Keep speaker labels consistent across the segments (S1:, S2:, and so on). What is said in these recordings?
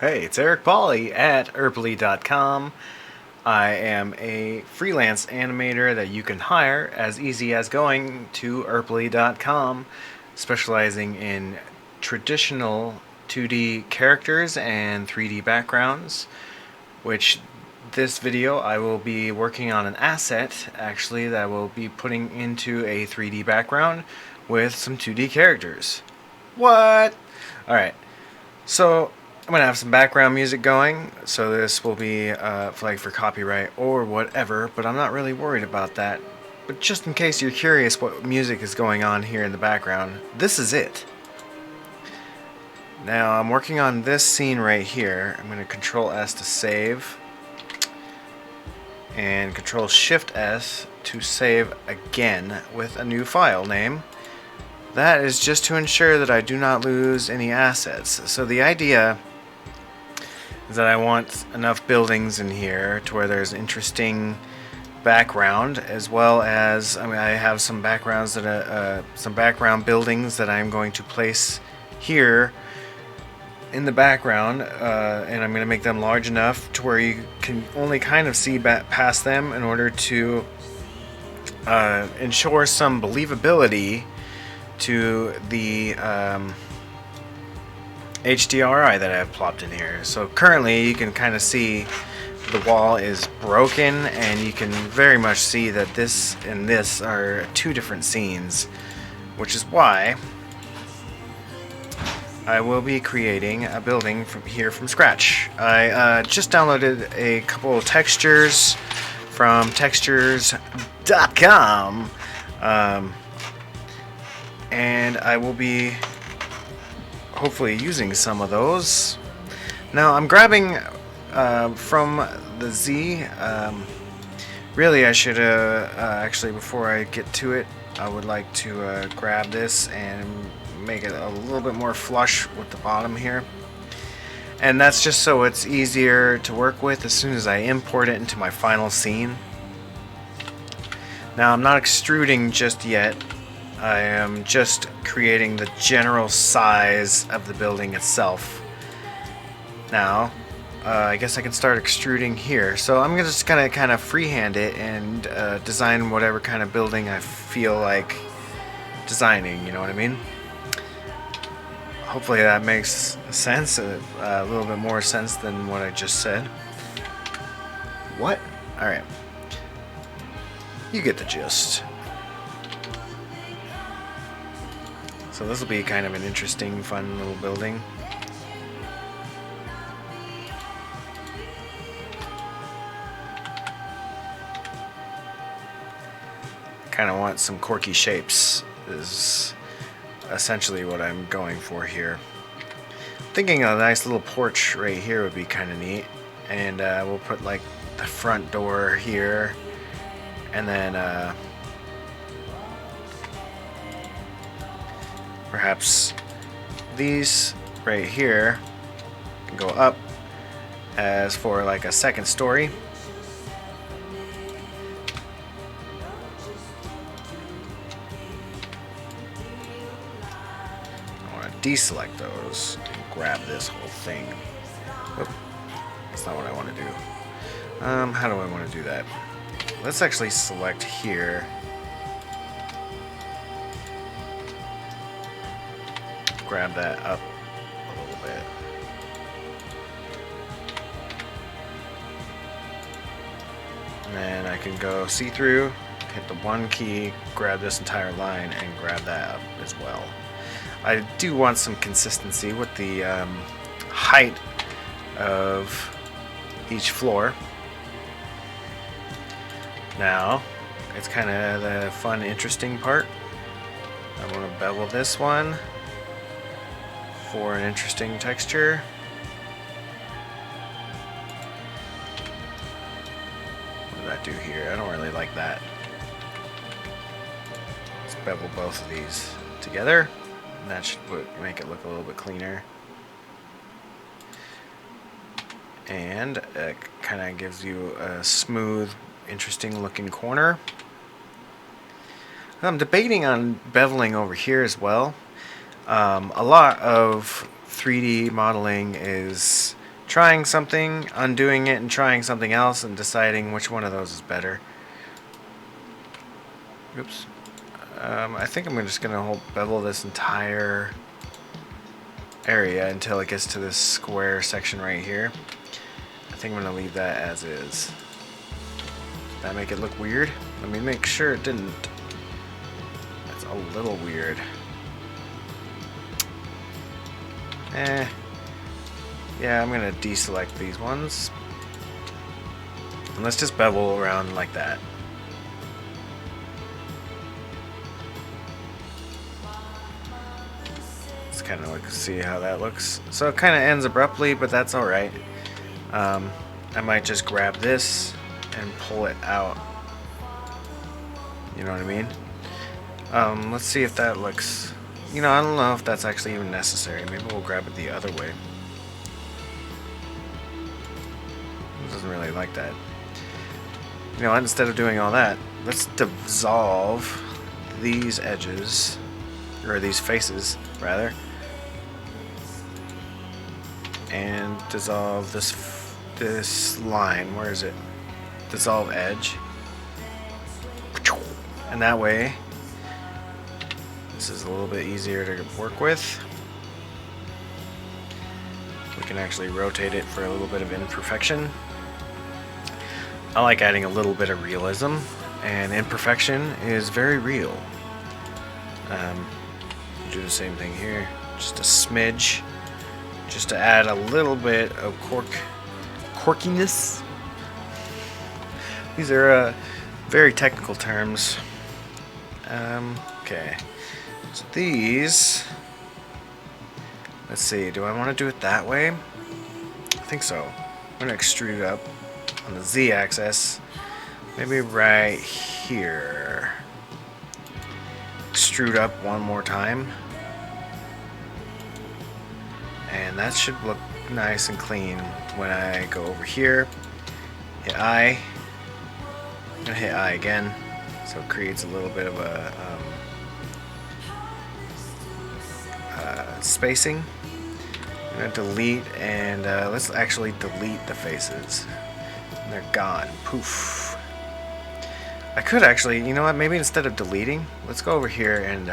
S1: Hey, it's Eric Polly at Erply.com. I am a freelance animator that you can hire as easy as going to Erply.com, specializing in traditional 2D characters and 3D backgrounds, which this video I will be working on an asset actually that I will be putting into a 3D background with some 2D characters. What? Alright, so I'm going to have some background music going, so this will be flagged for copyright or whatever, but I'm not really worried about that. But just in case you're curious what music is going on here in the background, this is it. Now I'm working on this scene right here. I'm going to Control S to save, and Control Shift S to save again with a new file name. That is just to ensure that I do not lose any assets. So the idea is that I want enough buildings in here to where there's interesting background, as well as I have some backgrounds that some background buildings that I'm going to place here in the background, and I'm going to make them large enough to where you can only kind of see past them in order to ensure some believability to the HDRI that I have plopped in here. So currently you can kind of see the wall is broken, and you can very much see that this and this are two different scenes, which is why I will be creating a building from scratch. I just downloaded a couple of textures from textures.com, and I will be hopefully using some of those. Now I'm grabbing from the Z. Really, I should actually, before I get to it, I would like to grab this and make it a little bit more flush with the bottom here. And that's just so it's easier to work with as soon as I import it into my final scene. Now I'm not extruding just yet. I am just creating the general size of the building itself. Now, I guess I can start extruding here. So I'm just gonna kind of freehand it and design whatever kind of building I feel like designing, you know what I mean? Hopefully that makes sense, a little bit more sense than what I just said. What? Alright. You get the gist. So this will be kind of an interesting, fun little building. Kind of want some quirky shapes is essentially what I'm going for here. Thinking a nice little porch right here would be kind of neat, and we'll put like the front door here, and then perhaps these right here can go up as for like a second story. I want to deselect those and grab this whole thing. Oop, that's not what I want to do. How do I want to do that? Let's actually select here. Grab that up a little bit. And then I can go see through, hit the 1 key, grab this entire line, and grab that up as well. I do want some consistency with the height of each floor. Now, it's kind of the fun, interesting part. I want to bevel this one for an interesting texture. What did that do here? I don't really like that. Let's bevel both of these together, and that should make it look a little bit cleaner. And it kind of gives you a smooth, interesting looking corner. I'm debating on beveling over here as well. A lot of 3D modeling is trying something, undoing it, and trying something else, and deciding which one of those is better. Oops. I think I'm just going to bevel this entire area until it gets to this square section right here. I think I'm going to leave that as is. That make it look weird? Let me make sure it didn't. That's a little weird. Yeah, I'm going to deselect these ones. And let's just bevel around like that. Let's kind of like see how that looks. So it kind of ends abruptly, but that's alright. I might just grab this and pull it out. You know what I mean? Let's see if that looks... You know, I don't know if that's actually even necessary. Maybe we'll grab it the other way. It doesn't really like that. You know, instead of doing all that, let's dissolve these edges, or these faces, rather, and dissolve this line. Where is it? Dissolve edge. And that way, this is a little bit easier to work with. We can actually rotate it for a little bit of imperfection. I like adding a little bit of realism, and imperfection is very real. Do the same thing here, just a smidge, just to add a little bit of quirkiness. These are very technical terms. Okay, so these, let's see, do I want to do it that way? I think so. I'm going to extrude up on the Z-axis, maybe right here. Extrude up one more time. And that should look nice and clean when I go over here. Hit I. I'm going to hit I again. So it creates a little bit of a spacing. I'm going to delete, and let's actually delete the faces. And they're gone. Poof. I could actually, you know what, maybe instead of deleting, let's go over here and,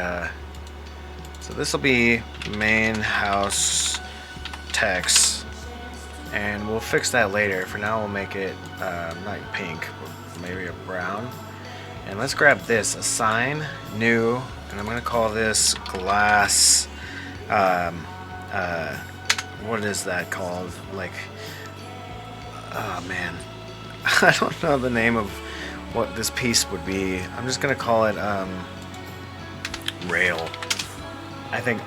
S1: so this will be main house text, and we'll fix that later. For now, we'll make it, not pink, but maybe a brown. And let's grab this, assign, new, and I'm going to call this glass, what is that called? Like, oh man, I don't know the name of what this piece would be. I'm just going to call it, rail. I think,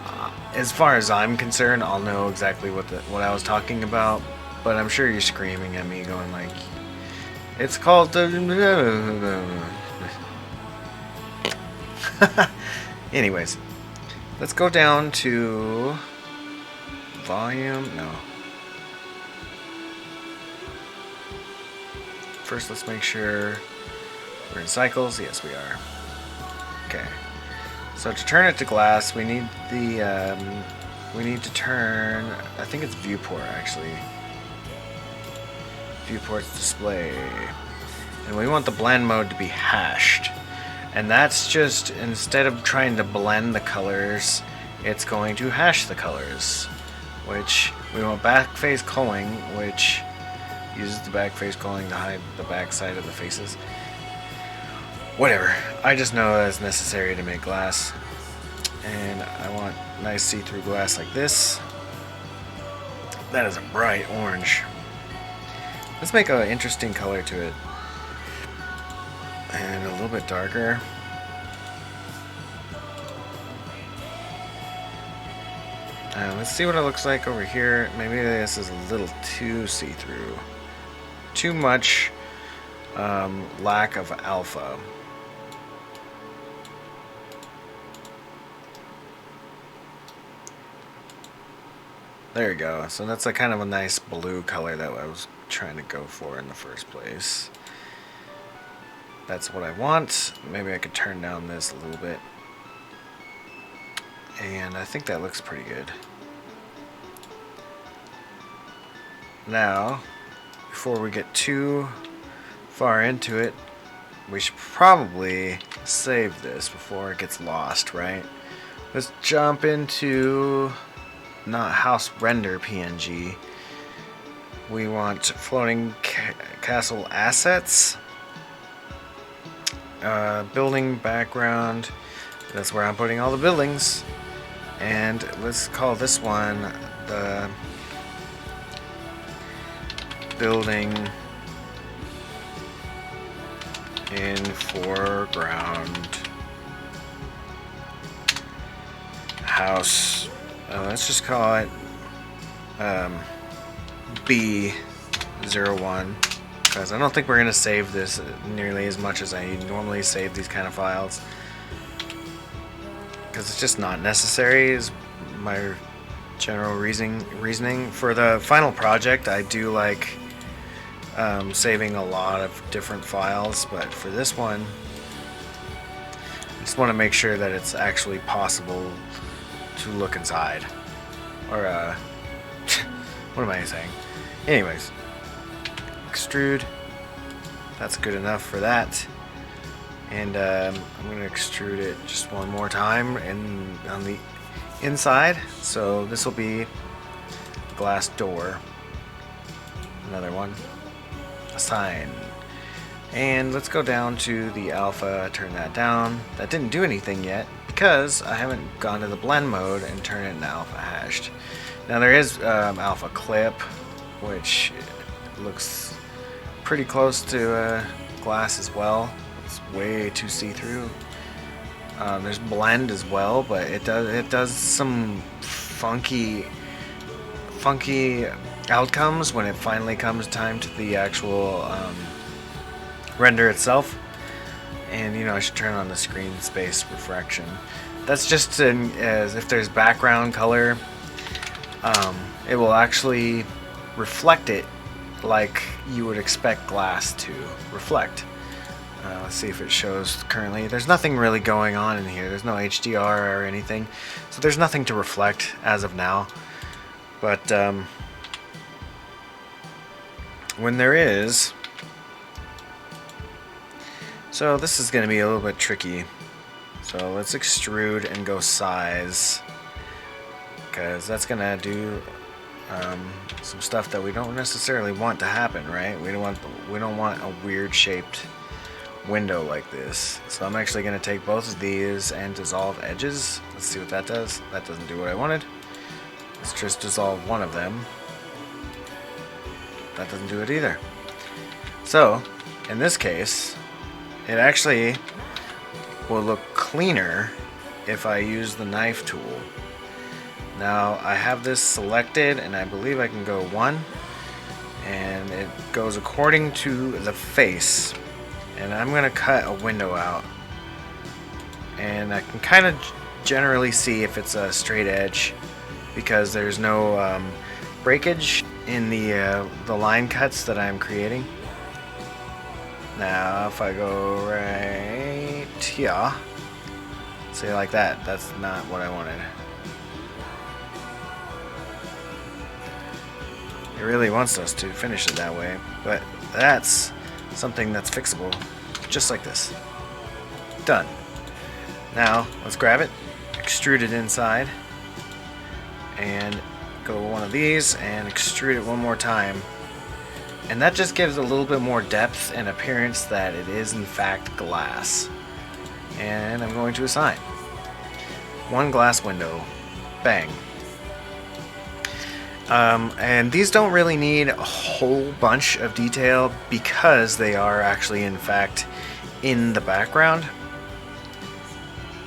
S1: as far as I'm concerned, I'll know exactly what I was talking about, but I'm sure you're screaming at me going like, it's called the... Anyways, let's go down to volume. No. First, let's make sure we're in cycles. Yes, we are. Okay. So to turn it to glass, we need the we need to turn. I think it's viewport actually. Viewport's display, and we want the blend mode to be hashed. And that's just, instead of trying to blend the colors, it's going to hash the colors. Which, we want backface culling, which uses the backface culling to hide the back side of the faces. Whatever, I just know that it's necessary to make glass. And I want nice see-through glass like this. That is a bright orange. Let's make an interesting color to it. And a little bit darker. Let's see what it looks like over here. Maybe this is a little too see-through. Too much lack of alpha. There you go. So that's a kind of a nice blue color that I was trying to go for in the first place. That's what I want. Maybe I could turn down this a little bit. And I think that looks pretty good. Now, before we get too far into it, we should probably save this before it gets lost, right? Let's jump into not house render PNG. We want floating castle assets, building background. That's where I'm putting all the buildings. And let's call this one the building in foreground house. Let's just call it B01, because I don't think we're going to save this nearly as much as I normally save these kind of files, because it's just not necessary, is my general reasoning. For the final project, I do like saving a lot of different files, but for this one, I just want to make sure that it's actually possible to look inside. Or, what am I saying? Anyways, extrude. That's good enough for that. And I'm going to extrude it just one more time on the inside. So this will be a glass door. Another one. Assign. And let's go down to the alpha, turn that down. That didn't do anything yet because I haven't gone to the blend mode and turned it into alpha hashed. Now there is alpha clip, which looks pretty close to glass as well. It's way too see-through. There's blend as well, but it does some funky outcomes when it finally comes time to the actual render itself. And I should turn on the screen space refraction. That's just as if there's background color, it will actually reflect it like you would expect glass to reflect. Let's see if it shows currently. There's nothing really going on in here. There's no HDR or anything, so there's nothing to reflect as of now. But when there is, so this is going to be a little bit tricky. So let's extrude and go size, because that's going to do some stuff that we don't necessarily want to happen, right? We don't want a weird shaped window like this. So I'm actually going to take both of these and dissolve edges. Let's see what that does. That doesn't do what I wanted. Let's just dissolve one of them. That doesn't do it either. So in this case, it actually will look cleaner if I use the knife tool. Now I have this selected, and I believe I can go 1, and it goes according to the face. And I'm going to cut a window out, and I can kind of generally see if it's a straight edge because there's no breakage in the line cuts that I'm creating. Now if I go right here, say like that, that's not what I wanted. It really wants us to finish it that way, but that's something that's fixable, just like this. Done. Now let's grab it, extrude it inside, and go one of these and extrude it one more time. And that just gives a little bit more depth and appearance that it is in fact glass. And I'm going to assign one glass window. Bang. And these don't really need a whole bunch of detail because they are actually in fact in the background.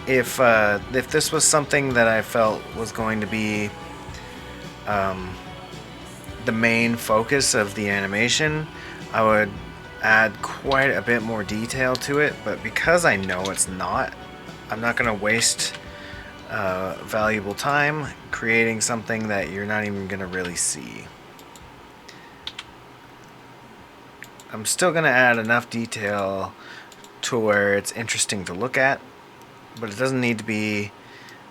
S1: If this was something that I felt was going to be the main focus of the animation, I would add quite a bit more detail to it, but because I know it's not, I'm not going to waste valuable time creating something that you're not even going to really see. I'm still going to add enough detail to where it's interesting to look at, but it doesn't need to be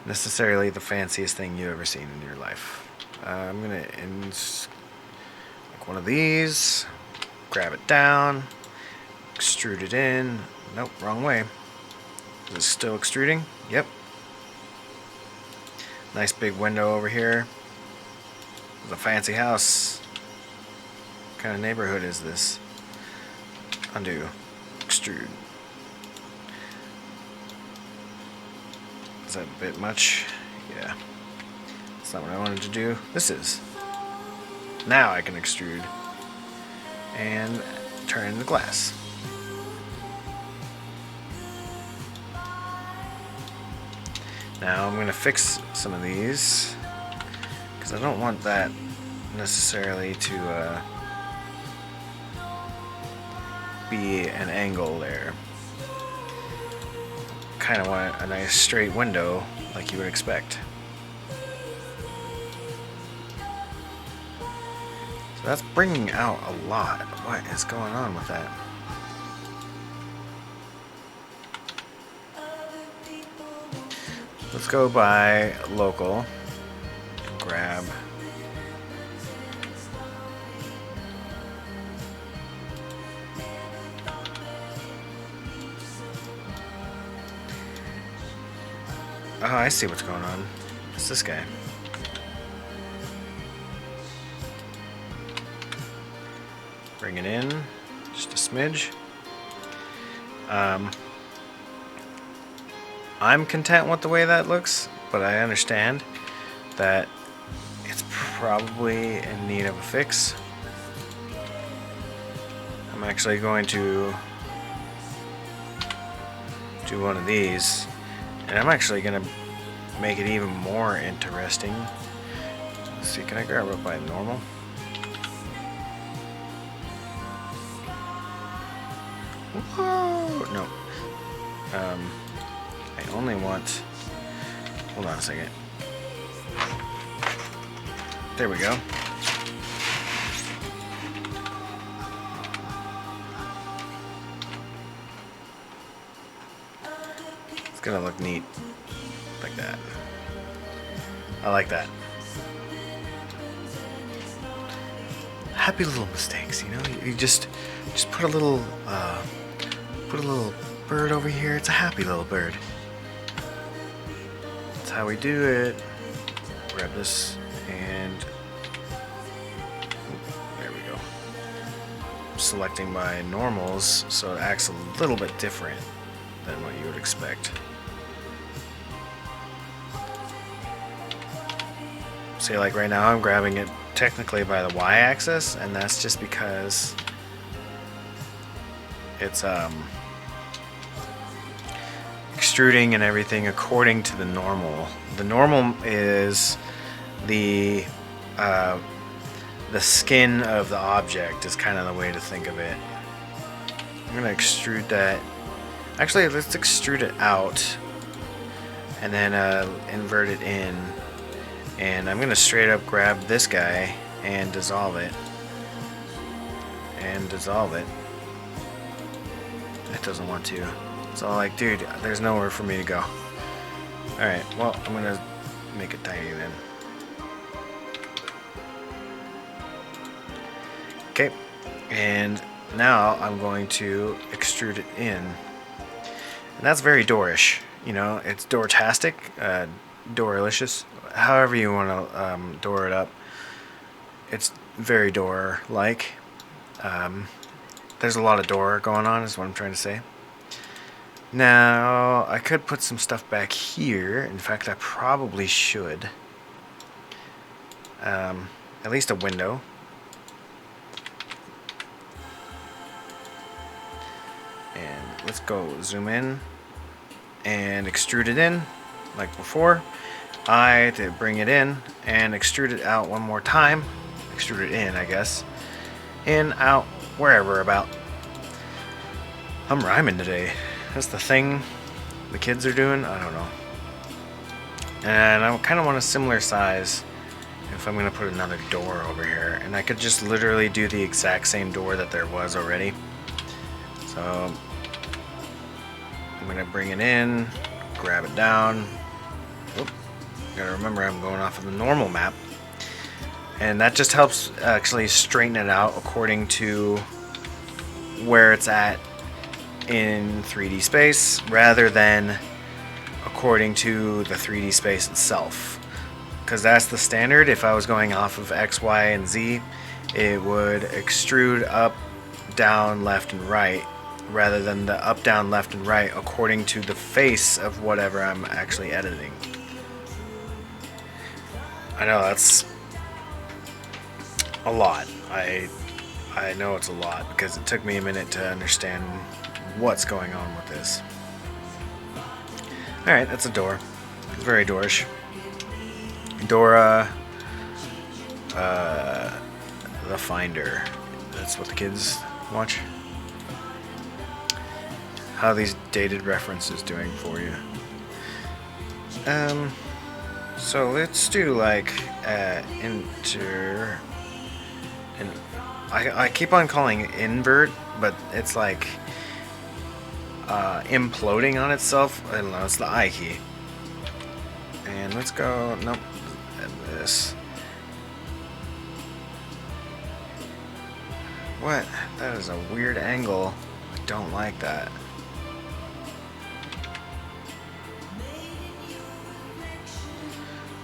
S1: necessarily the fanciest thing you've ever seen in your life. I'm going to take one of these, grab it down, extrude it in. Nope, wrong way. Is it still extruding? Yep. Nice big window over here. It's a fancy house. What kind of neighborhood is this? Undo. Extrude. Is that a bit much? Yeah. That's not what I wanted to do. This is. Now I can extrude and turn into glass. Now I'm going to fix some of these because I don't want that necessarily to be an angle there. Kind of want a nice straight window like you would expect. So that's bringing out a lot. What is going on with that? Let's go by local. Grab. Oh, I see what's going on. It's this guy. Bring it in, just a smidge. I'm content with the way that looks, but I understand that it's probably in need of a fix. I'm actually going to do one of these, and I'm actually going to make it even more interesting. Let's see, can I grab it by normal? Whoa! No. I only want... Hold on a second. There we go. It's gonna look neat. Like that. I like that. Happy little mistakes, you know? You just put a little bird over here. It's a happy little bird. That's how we do it. Grab this and there we go. I'm selecting my normals so it acts a little bit different than what you would expect. See, like right now I'm grabbing it technically by the y-axis, and that's just because it's extruding and everything according to the normal. The normal is the skin of the object is kind of the way to think of it. I'm gonna extrude that. Actually, let's extrude it out and then invert it in. And I'm gonna straight up grab this guy and dissolve it. And dissolve it. It doesn't want to. So like, dude, there's nowhere for me to go. Alright, well, I'm gonna make it tiny then. Okay, and now I'm going to extrude it in. And that's very Doorish. You know, it's Doortastic, Doorlicious, however you want to door it up. It's very Door-like. There's a lot of door going on, is what I'm trying to say. Now, I could put some stuff back here. In fact, I probably should. At least a window. And let's go zoom in and extrude it in like before. I did bring it in and extrude it out one more time. Extrude it in, I guess. In, out, wherever about. I'm rhyming today. That's the thing the kids are doing. I don't know. And I kind of want a similar size if I'm going to put another door over here. And I could just literally do the exact same door that there was already. So I'm going to bring it in, grab it down. Oop. Gotta remember I'm going off of the normal map. And that just helps actually straighten it out according to where it's at in 3D space rather than according to the 3D space itself. Because that's the standard. If I was going off of X, Y, and Z, it would extrude up, down, left, and right rather than the up, down, left, and right according to the face of whatever I'm actually editing. I know that's a lot. I know it's a lot because it took me a minute to understand what's going on with this. Alright, that's a door. It's very doorish. Dora the Finder. That's what the kids watch. How are these dated references doing for you? So let's do like inter. And I keep on calling it invert, but it's like imploding on itself. I don't know. It's the I key. And let's go. Nope. And this. What? That is a weird angle. I don't like that.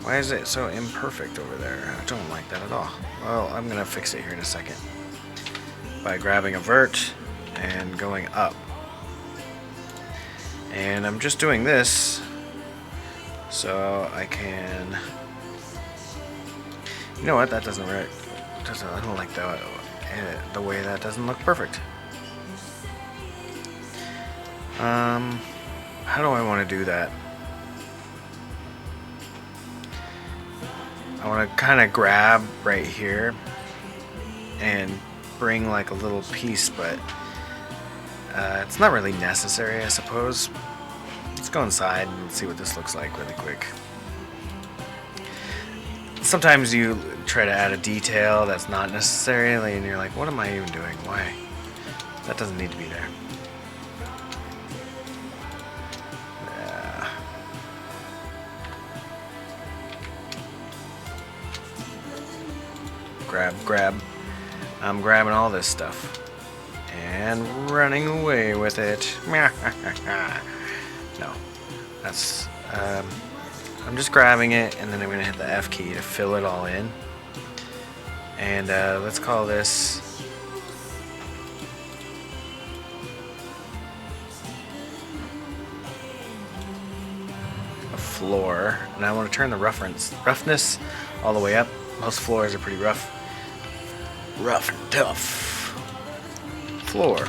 S1: Why is it so imperfect over there? I don't like that at all. Well, I'm gonna fix it here in a second. By grabbing a vert and going up. And I'm just doing this so I can... You know what? That doesn't work. I don't like the way that doesn't look perfect. How do I want to do that? I want to kind of grab right here and bring like a little piece, but it's not really necessary, I suppose. Let's go inside and see what this looks like really quick. Sometimes you try to add a detail that's not necessary, and you're like, what am I even doing? Why? That doesn't need to be there. Grab. I'm grabbing all this stuff and running away with it. No, that's I'm just grabbing it, and then I'm gonna hit the F key to fill it all in. And let's call this a floor, and I want to turn the roughness all the way up. Most floors are pretty rough. Rough and tough. Floor.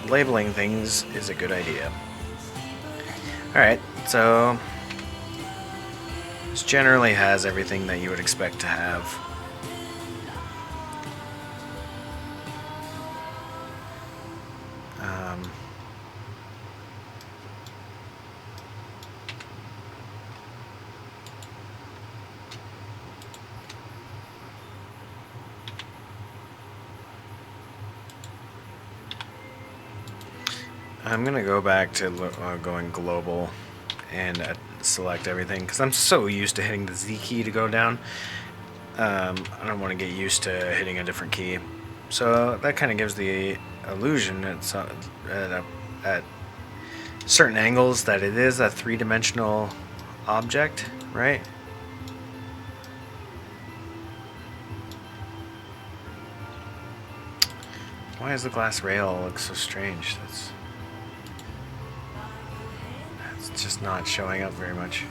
S1: Labeling things is a good idea. Alright, so this generally has everything that you would expect to have. I'm gonna go back to going global and select everything because I'm so used to hitting the Z key to go down. I don't want to get used to hitting a different key, so that kind of gives the illusion at certain angles that it is a three-dimensional object, right? Why does the glass rail look so strange? That's just not showing up very much.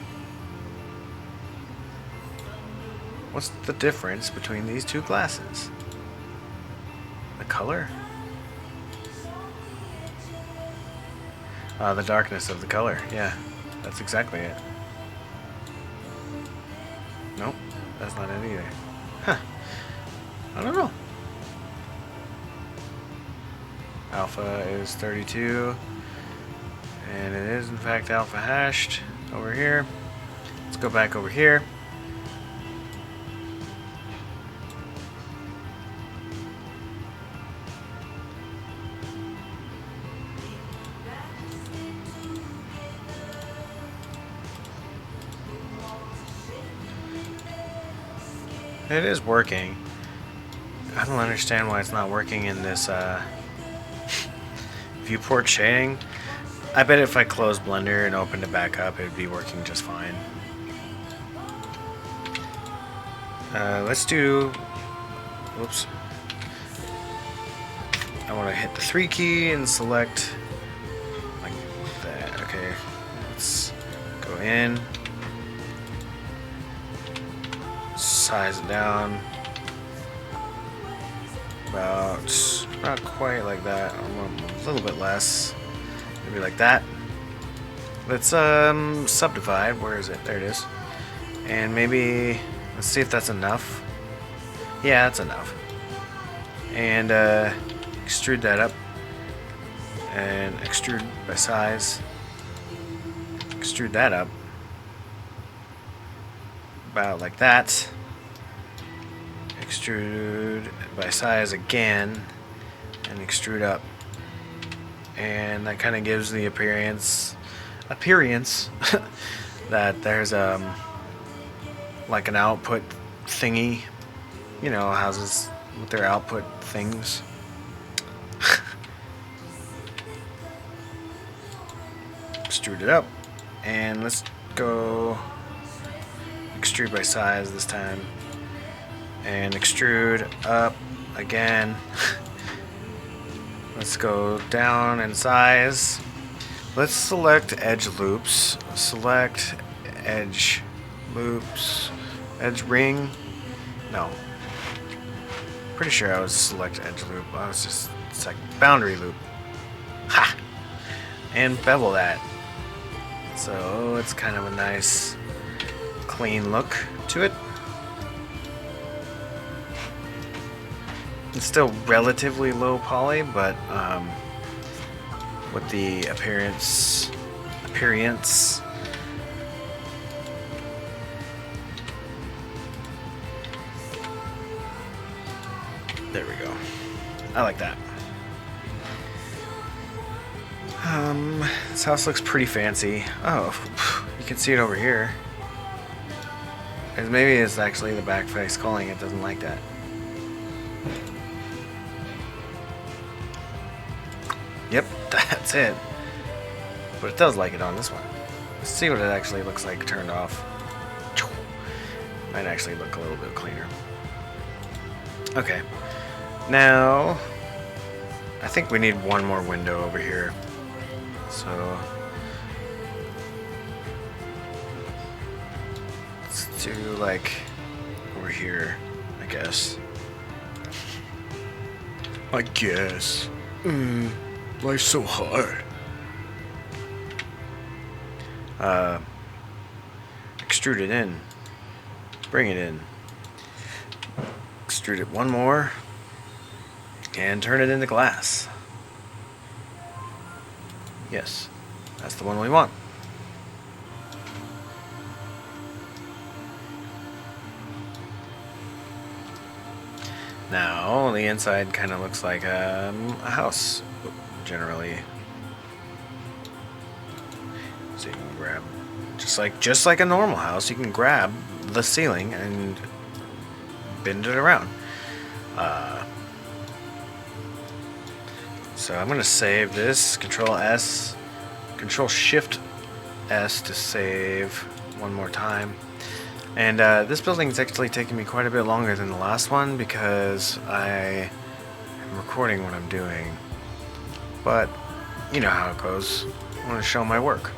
S1: What's the difference between these two glasses? The color? The darkness of the color. Yeah, that's exactly it. Nope, that's not it either. Huh. I don't know. Alpha is 32. And it is in fact alpha hashed over here. Let's go back over here. It is working. I don't understand why it's not working in this viewport shading. I bet if I closed Blender and opened it back up, it'd be working just fine. Let's do... Whoops. I want to hit the 3 key and select like that. Okay, let's go in, size it down about not quite like that, a little bit less, maybe like that. Let's subdivide. Where is it? There it is. And maybe let's see if that's enough. Yeah, that's enough. And extrude that up and extrude by size. Extrude that up about like that. Extrude by size again and extrude up, and that kind of gives the appearance that there's like an output thingy, you know, houses with their output things. Extrude it up, and let's go extrude by size this time, and extrude up again. Let's go down in size. Let's select edge loops, select edge loops, edge ring. No, pretty sure I was select edge loop. I was just select boundary loop. Ha! And bevel that. So it's kind of a nice clean look to it. It's still relatively low poly, but with the appearance. There we go. I like that. This house looks pretty fancy. Oh, you can see it over here. And maybe it's actually the back face calling it doesn't like that. Yep, that's it. But it does like it on this one. Let's see what it actually looks like turned off. Might actually look a little bit cleaner. Okay. Now, I think we need one more window over here. So, let's do like over here, I guess. Life's so hard. Extrude it in. Bring it in. Extrude it one more. And turn it into glass. Yes, that's the one we want. Now, the inside kind of looks like a house, generally. So you can grab, just like a normal house, you can grab the ceiling and bend it around. So I'm gonna save this. Control S, Control Shift S to save one more time. And this building's actually taking me quite a bit longer than the last one because I am recording what I'm doing. But you know how it goes. I want to show my work.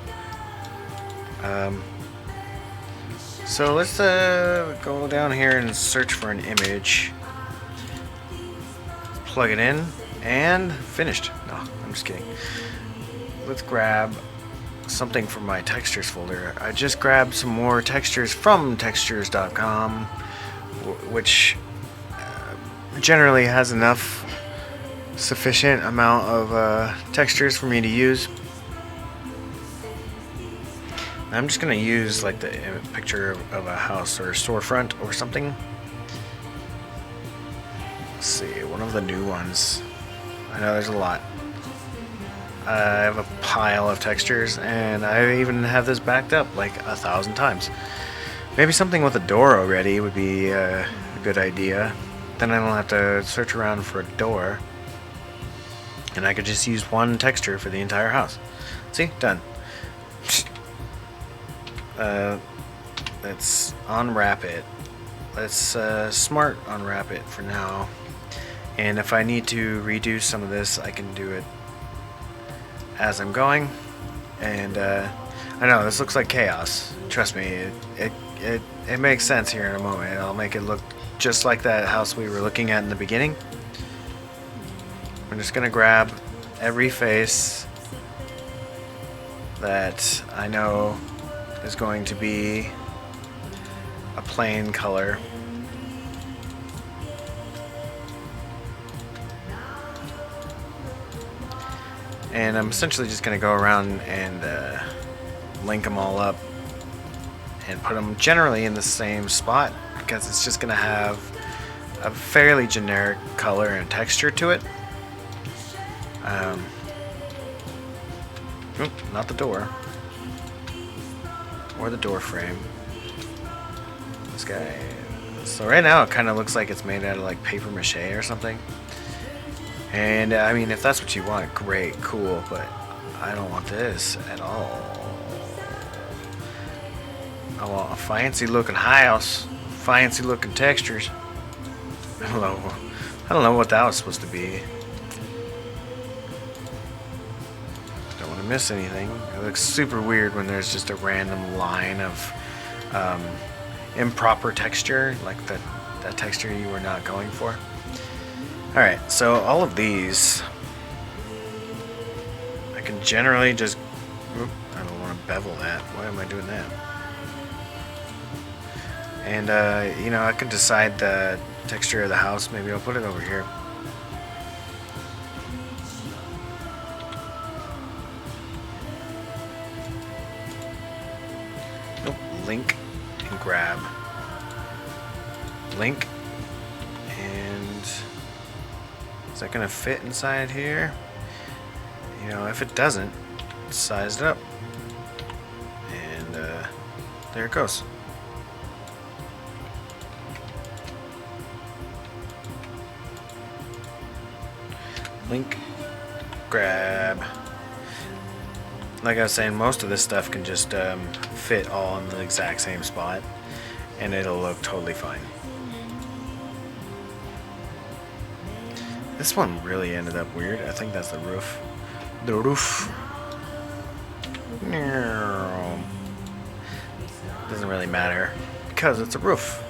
S1: So let's go down here and search for an image. Plug it in. And finished. No, I'm just kidding. Let's grab something from my textures folder. I just grabbed some more textures from textures.com, which generally has enough sufficient amount of textures for me to use. I'm just gonna use like the picture of a house or a storefront or something. Let's see, one of the new ones. I know there's a lot. I have a pile of textures, and I even have this backed up like 1,000 times. Maybe something with a door already would be a good idea. Then I don't have to search around for a door. And I could just use one texture for the entire house. See? Done. Let's unwrap it. Let's smart unwrap it for now. And if I need to redo some of this, I can do it as I'm going. And I know this looks like chaos. Trust me, it makes sense here in a moment. I'll make it look just like that house we were looking at in the beginning. I'm just gonna grab every face that I know is going to be a plain color. And I'm essentially just going to go around and link them all up and put them generally in the same spot, because it's just going to have a fairly generic color and texture to it. Not the door. Or the door frame. This guy. So right now it kind of looks like it's made out of like paper mache or something. And I mean, if that's what you want, great, cool, but I don't want this at all. I want a fancy looking house, fancy looking textures. Hello. I don't know what that was supposed to be. Don't want to miss anything. It looks super weird when there's just a random line of improper texture, like that texture you were not going for. Alright, so all of these I can generally just... Oop, I don't want to bevel that. Why am I doing that? And, you know, I can decide the texture of the house. Maybe I'll put it over here. Nope, link and grab. Link. Is that going to fit inside here? You know, if it doesn't, size it up. And there it goes. Link, grab. Like I was saying, most of this stuff can just fit all in the exact same spot, and it'll look totally fine. This one really ended up weird. I think that's the roof. The roof. Doesn't really matter because it's a roof.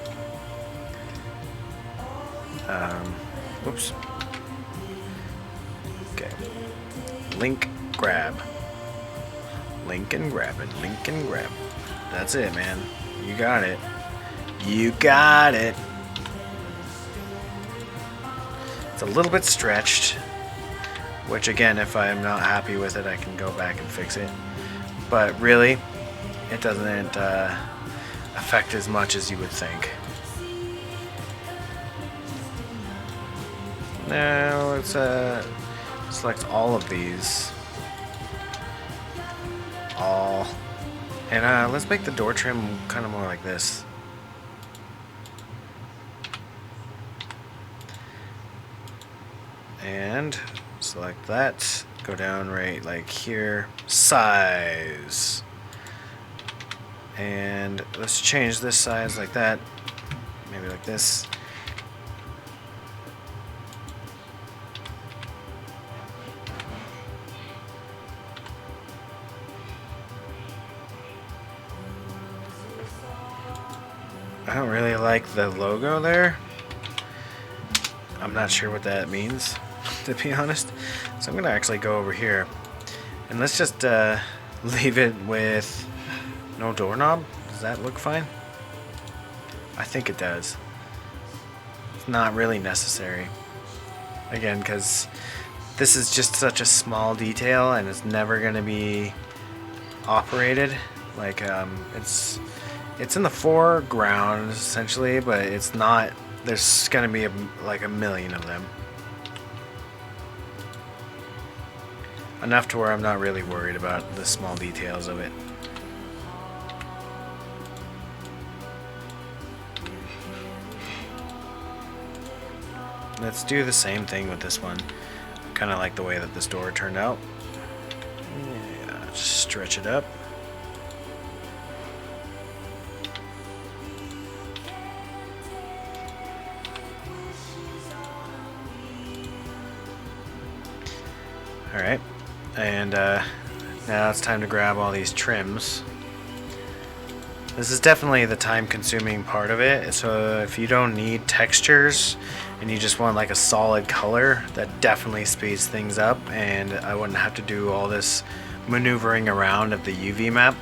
S1: Oops. Okay. Link, grab. Link and grab it. Link and grab. That's it, man. You got it. You got it. It's a little bit stretched, which again, if I'm not happy with it, I can go back and fix it. But really, it doesn't affect as much as you would think. Now let's select all of these. All. And let's make the door trim kind of more like this. And select that, go down right like here, size, and let's change this size like that, maybe like this. I don't really like the logo there. I'm not sure what that means, to be honest. So I'm going to actually go over here. And let's just leave it with no doorknob. Does that look fine? I think it does. It's not really necessary. Again, because this is just such a small detail and it's never going to be operated. Like, it's in the foreground, essentially, but it's not... There's gonna be like a million of them. Enough to where I'm not really worried about the small details of it. let's do the same thing with this one. Kind of like the way that this door turned out. Yeah, just stretch it up. Alright, and now it's time to grab all these trims. This is definitely the time-consuming part of it, so if you don't need textures and you just want like a solid color, that definitely speeds things up, and I wouldn't have to do all this maneuvering around of the UV map.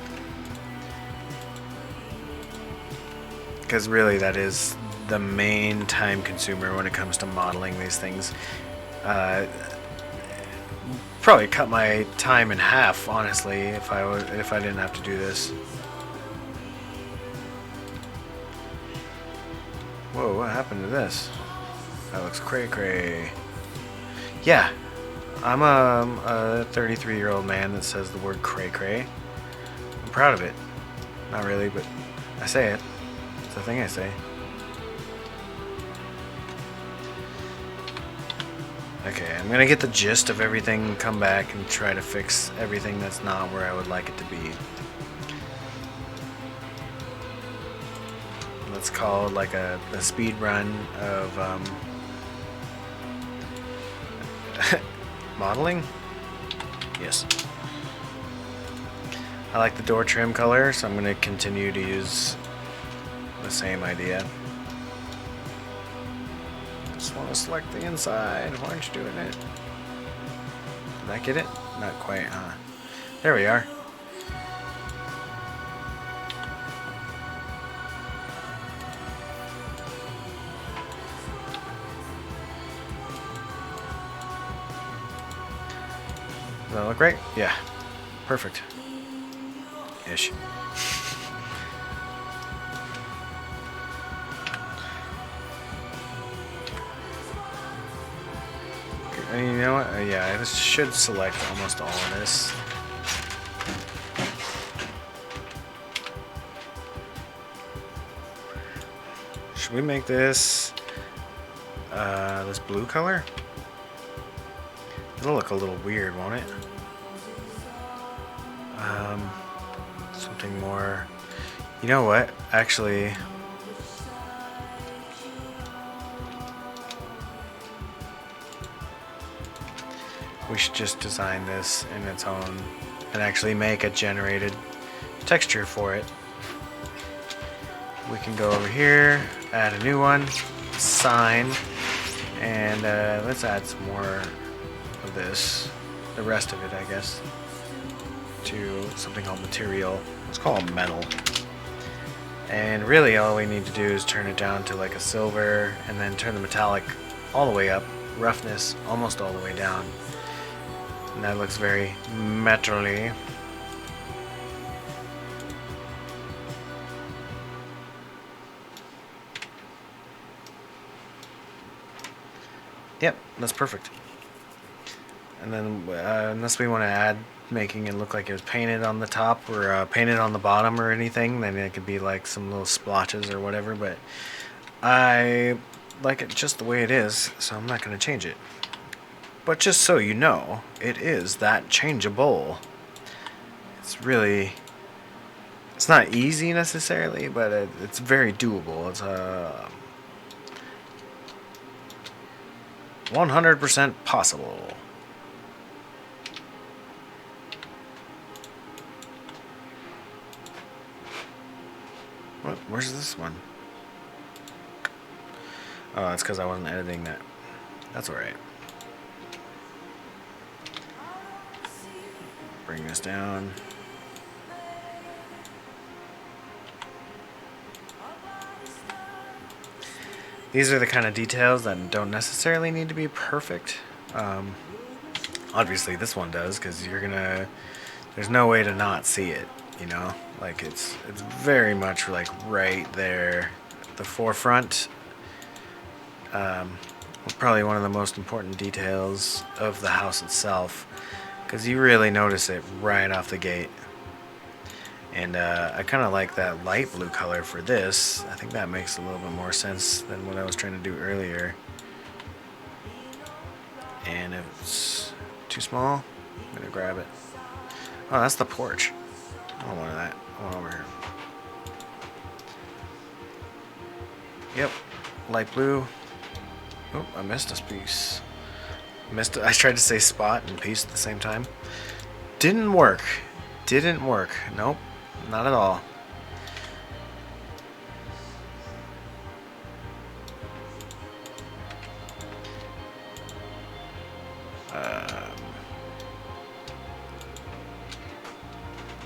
S1: Because really that is the main time consumer when it comes to modeling these things. Probably cut my time in half, honestly, if I didn't have to do this. Whoa, what happened to this? That looks cray-cray. Yeah, I'm a 33-year-old man that says the word cray-cray. I'm proud of it. Not really, but I say it. It's the thing I say. Okay, I'm gonna get the gist of everything, come back and try to fix everything that's not where I would like it to be. Let's call it like a speed run of modeling? Yes. I like the door trim color, so I'm going to continue to use the same idea. Just want to select the inside. Why aren't you doing it? Did I get it? Not quite, huh? There we are. Does that look right? Yeah. Perfect. Ish. You know what? Yeah, I should select almost all of this. Should we make this this blue color? It'll look a little weird, won't it? Something more. You know what? Actually, we should just design this in its own and actually make a generated texture for it. We can go over here, add a new one, sign, and let's add some more of this, the rest of it, I guess, to something called material. Let's call it metal. And really all we need to do is turn it down to like a silver and then turn the metallic all the way up, roughness almost all the way down. And that looks very metal-y. Yep, that's perfect. And then unless we want to add making it look like it was painted on the top or painted on the bottom or anything, then it could be like some little splotches or whatever, but I like it just the way it is, so I'm not going to change it. But just so you know, it is that changeable. It's really, it's not easy necessarily, but it's very doable. It's 100% possible. What? Where's this one? Oh, that's because I wasn't editing that. That's alright. Bring this down. These are the kind of details that don't necessarily need to be perfect. Obviously this one does, because you're gonna, there's no way to not see it, you know? Like it's very much like right there at the forefront. Probably one of the most important details of the house itself, because you really notice it right off the gate. And I kind of like that light blue color for this. I think that makes a little bit more sense than what I was trying to do earlier. And if it's too small, I'm gonna grab it. Oh, that's the porch. I don't want that. I want over here. Yep, light blue. Oh, I missed a piece. Missed it. I tried to say spot and piece at the same time. Didn't work. Didn't work. Nope, not at all.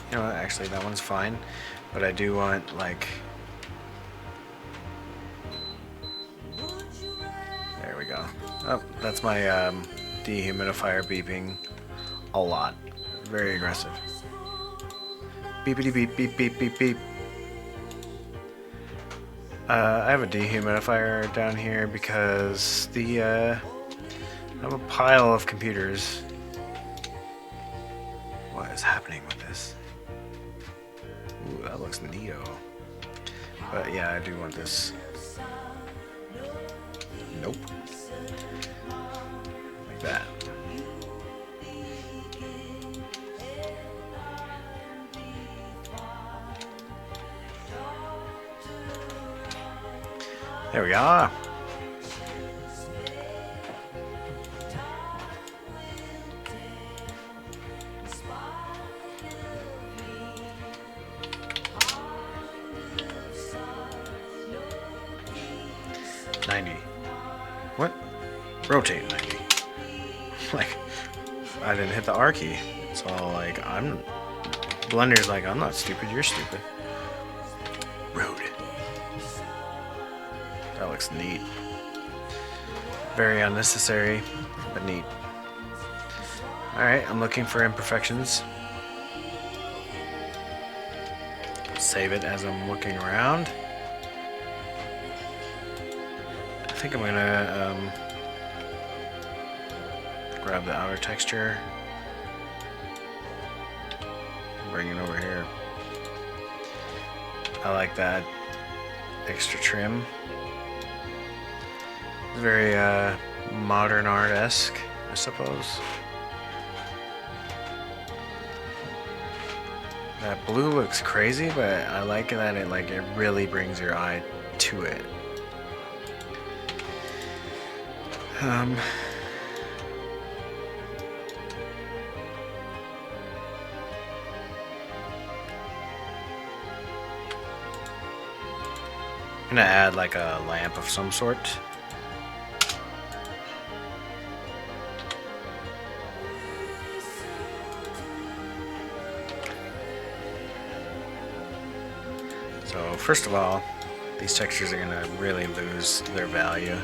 S1: You know what? Actually, that one's fine. But I do want, like... There we go. Oh, that's my dehumidifier beeping a lot. Very aggressive. Beepity beep beep beep beep beep. I have a dehumidifier down here because the I have a pile of computers. What is happening with this? Ooh, that looks neato. But yeah, I do want this. Nope. Like that. There we are. What? Rotate 90. Like, I didn't hit the R key. So, like, Blender's like, I'm not stupid, you're stupid. Rude. That looks neat. Very unnecessary, but neat. Alright, I'm looking for imperfections. Save it as I'm looking around. I think I'm gonna grab the outer texture, bring it over here. I like that extra trim. It's very modern art-esque, I suppose. That blue looks crazy, but I like that it really brings your eye to it. I'm gonna add like a lamp of some sort. So first of all, these textures are gonna really lose their value.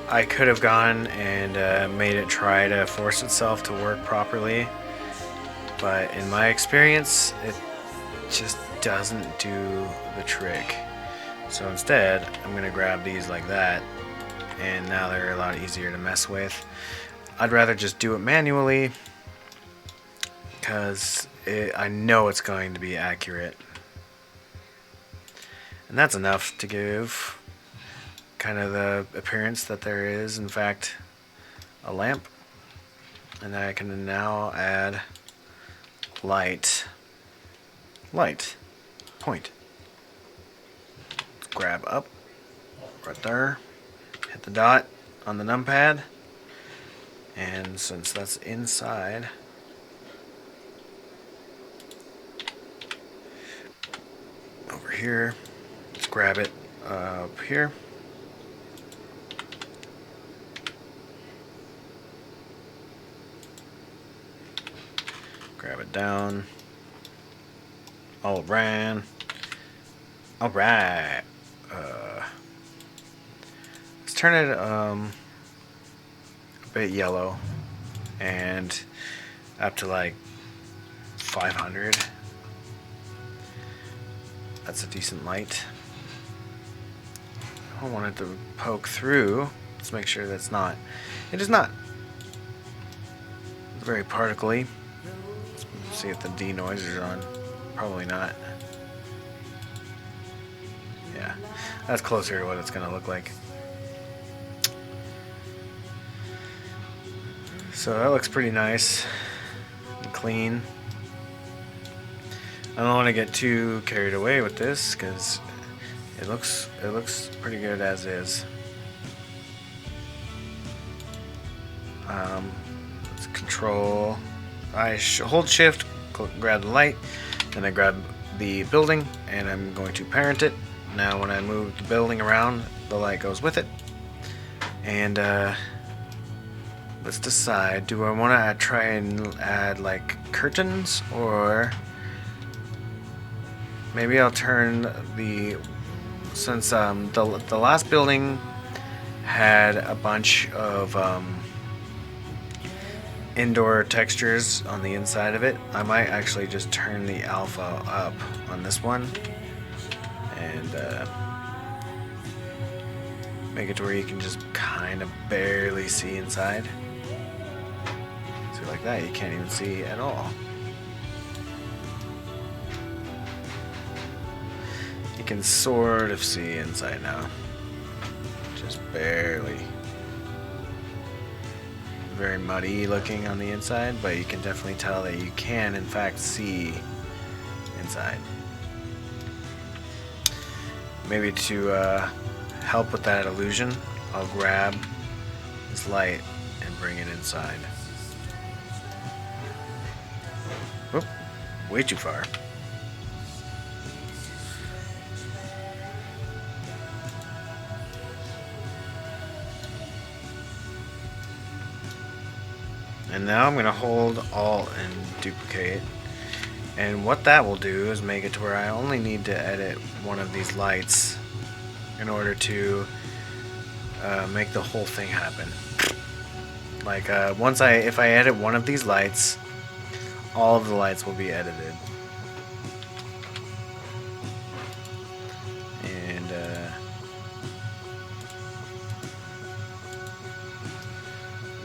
S1: I could have gone and made it try to force itself to work properly, but in my experience, it just doesn't do the trick. So instead, I'm going to grab these like that, and now they're a lot easier to mess with. I'd rather just do it manually, because I know it's going to be accurate. And that's enough to give kind of the appearance that there is, in fact, a lamp. And I can now add light, point. Grab up, right there, hit the dot on the numpad, and since that's inside, over here, let's grab it up here. Grab it down. Alright. Let's turn it a bit yellow and up to like 500. That's a decent light. I don't want it to poke through. Let's make sure that's not. It is not. It's very particly. Let's see if the denoiser is on. Probably not. Yeah, that's closer to what it's gonna look like. So that looks pretty nice and clean. I don't want to get too carried away with this because it looks pretty good as is. Let's control. I hold shift, grab the light, and I grab the building, and I'm going to parent it. Now when I move the building around, the light goes with it. And let's decide, do I want to try and add like curtains, or maybe I'll turn the, since the last building had a bunch of indoor textures on the inside of it, I might actually just turn the alpha up on this one and make it to where you can just kind of barely see inside. So like that, you can't even see at all. You can sort of see inside now, just barely. Very muddy looking on the inside, but you can definitely tell that you can in fact see inside. Maybe to help with that illusion, I'll grab this light and bring it inside. Whoop, way too far. And now I'm going to hold Alt and duplicate. And what that will do is make it to where I only need to edit one of these lights in order to make the whole thing happen. Like if I edit one of these lights, all of the lights will be edited. And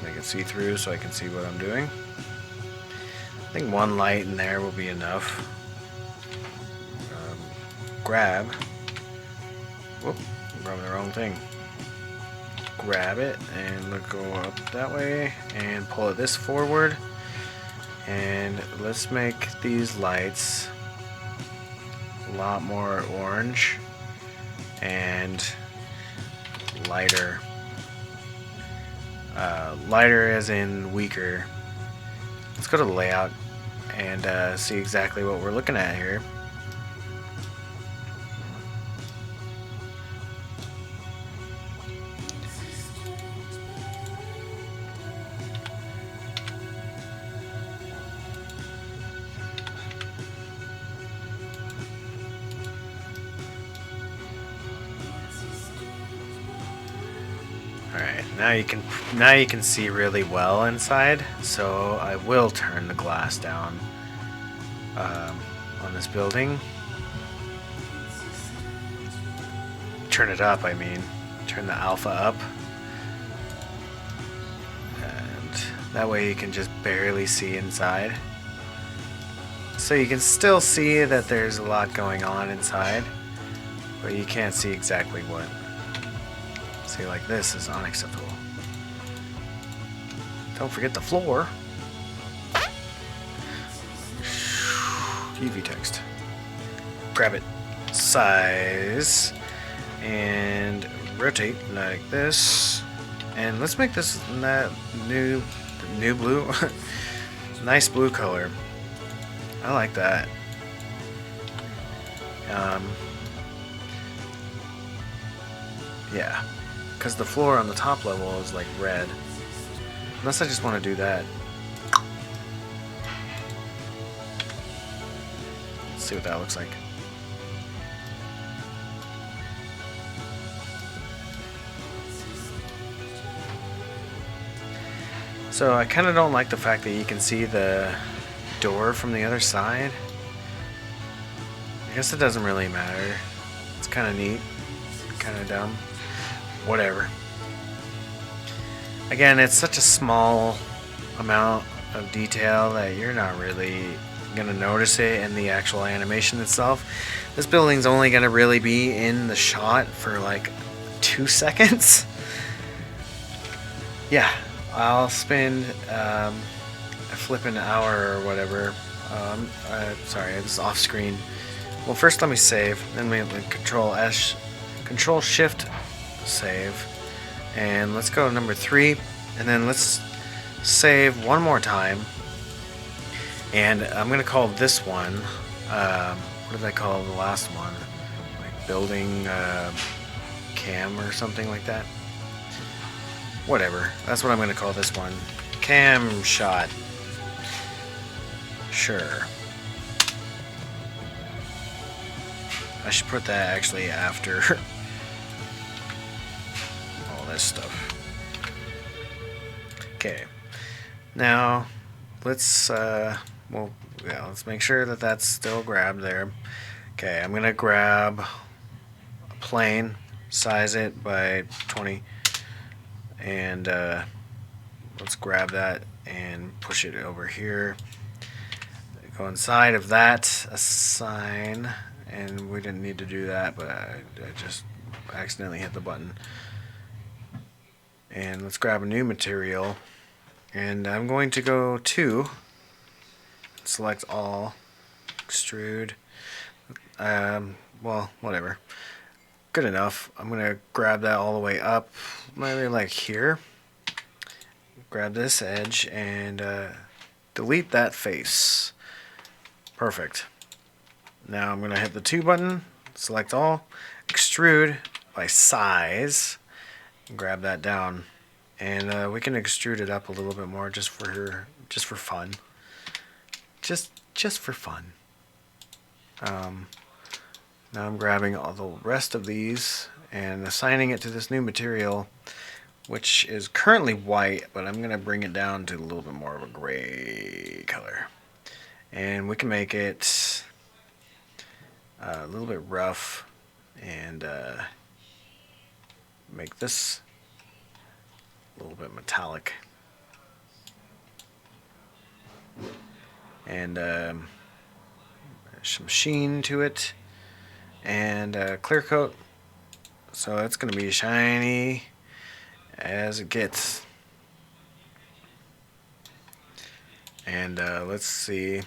S1: make it see through so I can see what I'm doing. I think one light in there will be enough. Grab. Whoop, I'm grabbing the wrong thing. Grab it and let's go up that way and pull it this forward. And let's make these lights a lot more orange and lighter. Lighter as in weaker. Let's go to the layout and see exactly what we're looking at here. Alright, now you can see really well inside, so I will turn the glass down on this building. Turn it up, I mean. Turn the alpha up. And that way you can just barely see inside. So you can still see that there's a lot going on inside, but you can't see exactly what. See, like this is unacceptable. Don't forget the floor. UV text. Grab it. Size. And rotate like this. And let's make this that new blue. Nice blue color. I like that. Yeah. Because the floor on the top level is like red. Unless I just want to do that. Let's see what that looks like. So I kind of don't like the fact that you can see the door from the other side. I guess it doesn't really matter. It's kind of neat. Kind of dumb. Whatever. Again, it's such a small amount of detail that you're not really gonna notice it in the actual animation itself. This building's only gonna really be in the shot for like 2 seconds. Yeah, I'll spend a flipping hour or whatever. Sorry, this is off screen. Well, first let me save, then we Control Shift save, and let's go to number 3, and then let's save one more time. And I'm gonna call this one. What did I call the last one? Like building cam or something like that. Whatever. That's what I'm gonna call this one. Cam shot. Sure. I should put that actually after all this stuff. Okay. Now, let's let's make sure that that's still grabbed there. Okay, I'm gonna grab a plane, size it by 20, and let's grab that and push it over here. Go inside of that, assign, and we didn't need to do that, but I just accidentally hit the button. And let's grab a new material, and I'm going to go to select all, extrude, well, whatever, good enough. I'm gonna grab that all the way up, maybe like here, grab this edge and delete that face. Perfect. Now I'm gonna hit the 2 button, select all, extrude by size, and grab that down, and we can extrude it up a little bit more just for fun. Just for fun. Now I'm grabbing all the rest of these and assigning it to this new material, which is currently white, but I'm going to bring it down to a little bit more of a gray color. And we can make it a little bit rough and make this a little bit metallic. And some sheen to it, and clear coat, so it's going to be shiny as it gets. And let's see,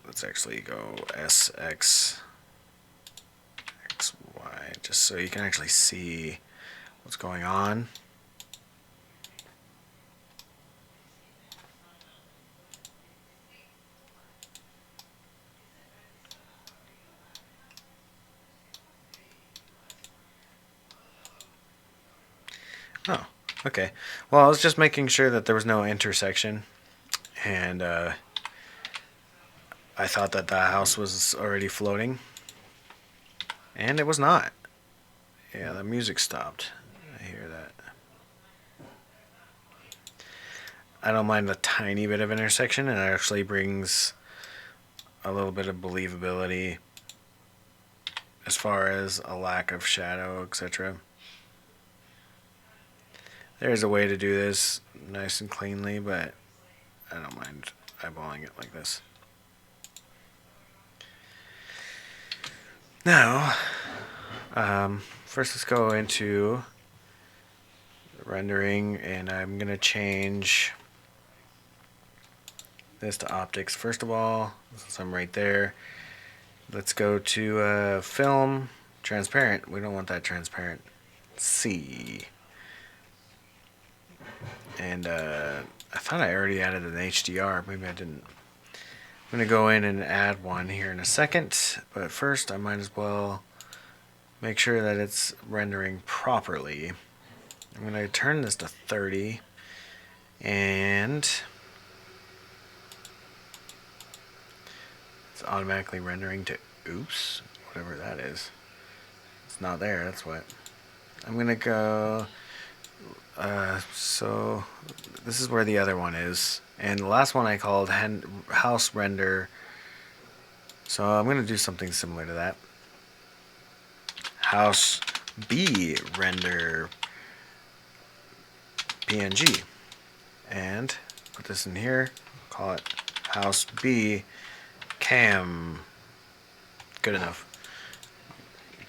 S1: let's actually go SX XY just so you can actually see what's going on. Oh, okay. Well, I was just making sure that there was no intersection, and I thought that the house was already floating, and it was not. Yeah, the music stopped. I hear that. I don't mind the tiny bit of intersection, and it actually brings a little bit of believability as far as a lack of shadow, etc. There's a way to do this nice and cleanly, but I don't mind eyeballing it like this. Now, first let's go into rendering, and I'm going to change this to optics. First of all, since I'm right there, let's go to film, transparent. We don't want that transparent. C. And I thought I already added an HDR. Maybe I didn't. I'm going to go in and add one here in a second. But first, I might as well make sure that it's rendering properly. I'm going to turn this to 30. And it's automatically rendering to oops, whatever that is. It's not there, that's what. I'm going to go... so this is where the other one is, and the last one I called house render, so I'm going to do something similar to that. House B render PNG, and put this in here, call it house B cam. Good enough.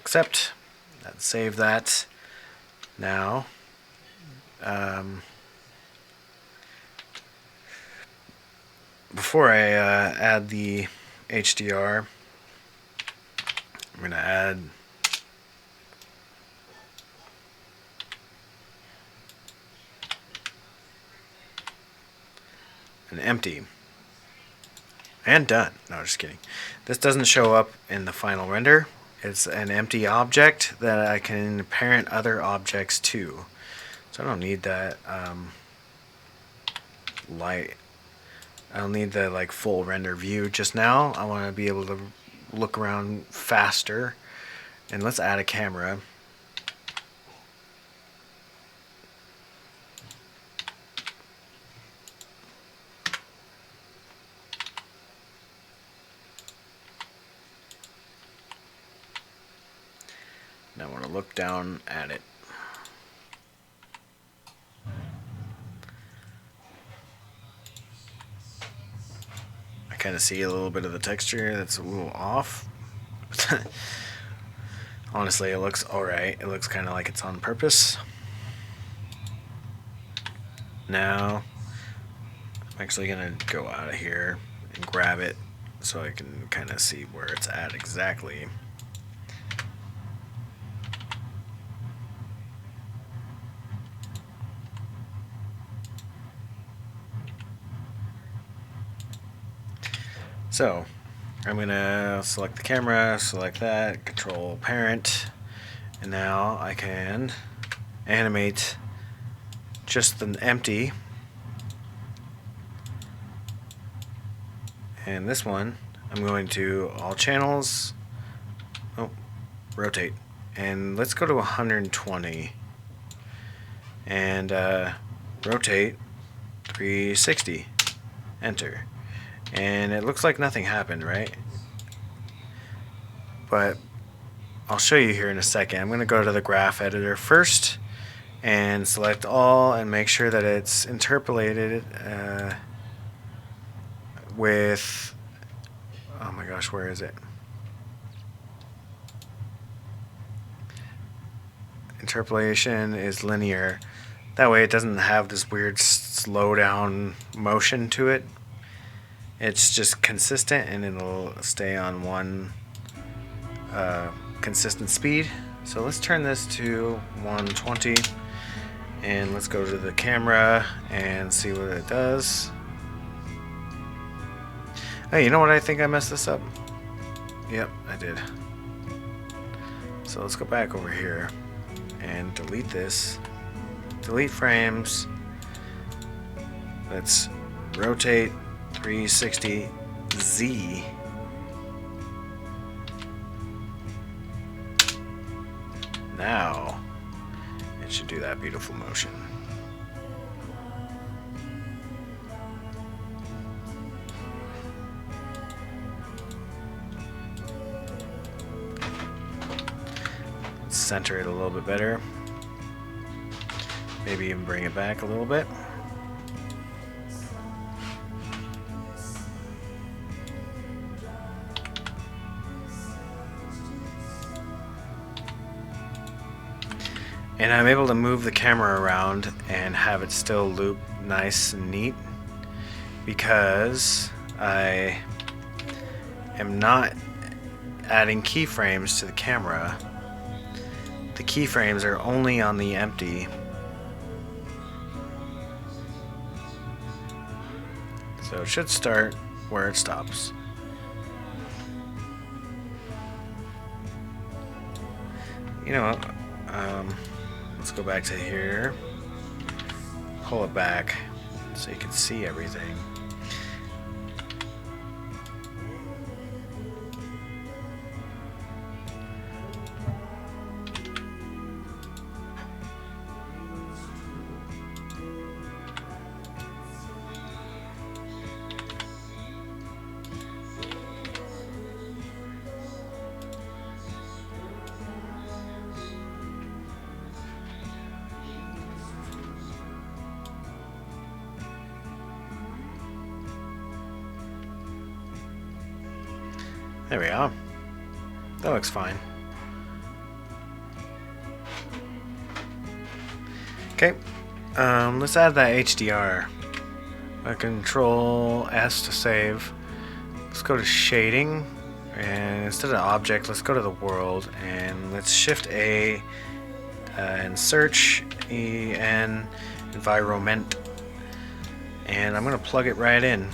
S1: Accept that, save that. Now, before I add the HDR, I'm going to add an empty. And done. No, just kidding. This doesn't show up in the final render. It's an empty object that I can parent other objects to. So I don't need that light. I don't need the like full render view just now. I want to be able to look around faster. And let's add a camera. Now I want to look down at it. I kind of see a little bit of the texture that's a little off. Honestly, it looks alright. It looks kind of like it's on purpose. Now, I'm actually going to go out of here and grab it so I can kind of see where it's at exactly. So, I'm going to select the camera, select that, control parent, and now I can animate just the empty. And this one, I'm going to all channels, rotate, and let's go to 120, and rotate 360, enter. And it looks like nothing happened, right? But I'll show you here in a second. I'm going to go to the graph editor first and select all and make sure that it's interpolated with, oh my gosh, where is it? Interpolation is linear. That way it doesn't have this weird slow down motion to it. It's just consistent and it'll stay on one consistent speed. So let's turn this to 120 and let's go to the camera and see what it does. Hey, you know what? I think I messed this up. Yep, I did. So let's go back over here and delete this. Delete frames. Let's rotate 360 Z. Now it should do that beautiful motion. Center it a little bit better. Maybe even bring it back a little bit. And I'm able to move the camera around and have it still loop nice and neat because I am not adding keyframes to the camera. The keyframes are only on the empty. So it should start where it stops. You know what? Let's go back to here. Pull it back so you can see everything. There we are. That looks fine. Okay, let's add that HDR. Control S to save. Let's go to shading, and instead of object, let's go to the world, and let's Shift A and search EN environment, and I'm gonna plug it right in,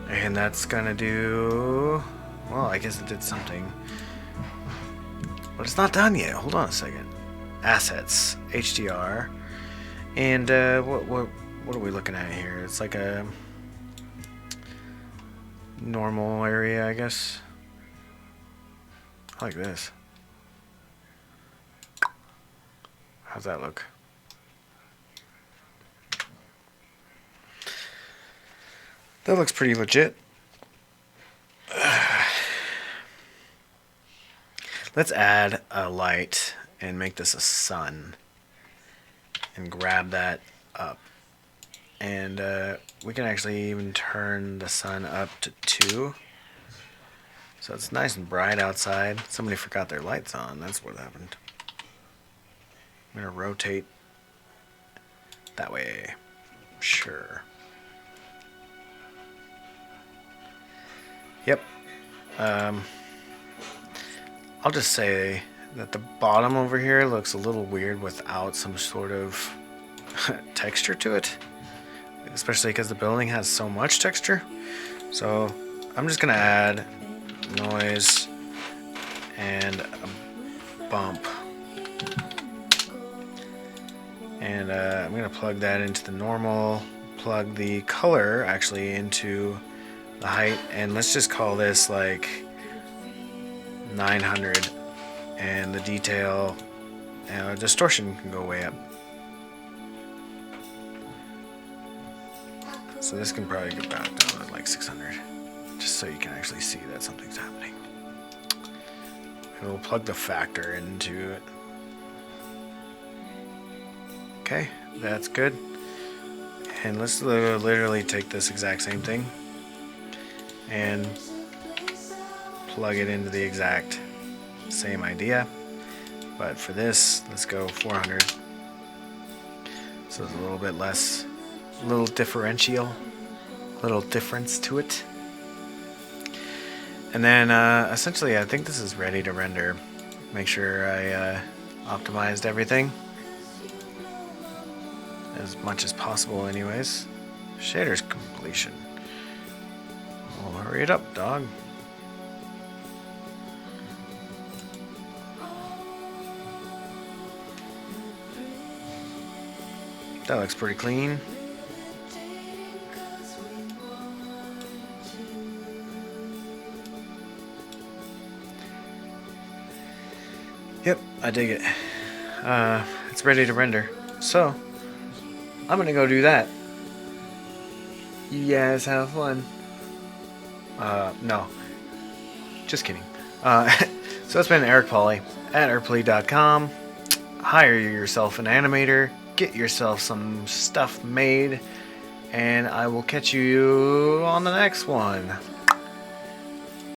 S1: and that's gonna do. Well, I guess it did something, but it's not done yet. Hold on a second. Assets, HDR, and what are we looking at here? It's like a normal area, I guess. I like this. How's that look? That looks pretty legit. Let's add a light and make this a sun. And grab that up. And we can actually even turn the sun up to 2. So it's nice and bright outside. Somebody forgot their lights on. That's what happened. I'm going to rotate that way. Sure. Yep. I'll just say that the bottom over here looks a little weird without some sort of texture to it. Especially because the building has so much texture. So I'm just going to add noise and a bump. And I'm going to plug that into the normal, plug the color actually into the height, and let's just call this like 900, and the detail and distortion can go way up. So this can probably get back down to like 600, just so you can actually see that something's happening. And we'll plug the factor into it. Okay, that's good. And let's literally take this exact same thing and plug it into the exact same idea. But for this, let's go 400. So it's a little bit less, a little differential, little difference to it. And then essentially I think this is ready to render. Make sure I optimized everything as much as possible anyways. Shaders completion. Well, hurry it up, dog. That looks pretty clean. Yep, I dig it. It's ready to render. So, I'm gonna go do that. You guys have fun. No. Just kidding. So it's been Eric Pauly at Erpley.com. Hire yourself an animator. Get yourself some stuff made. And I will catch you on the next one.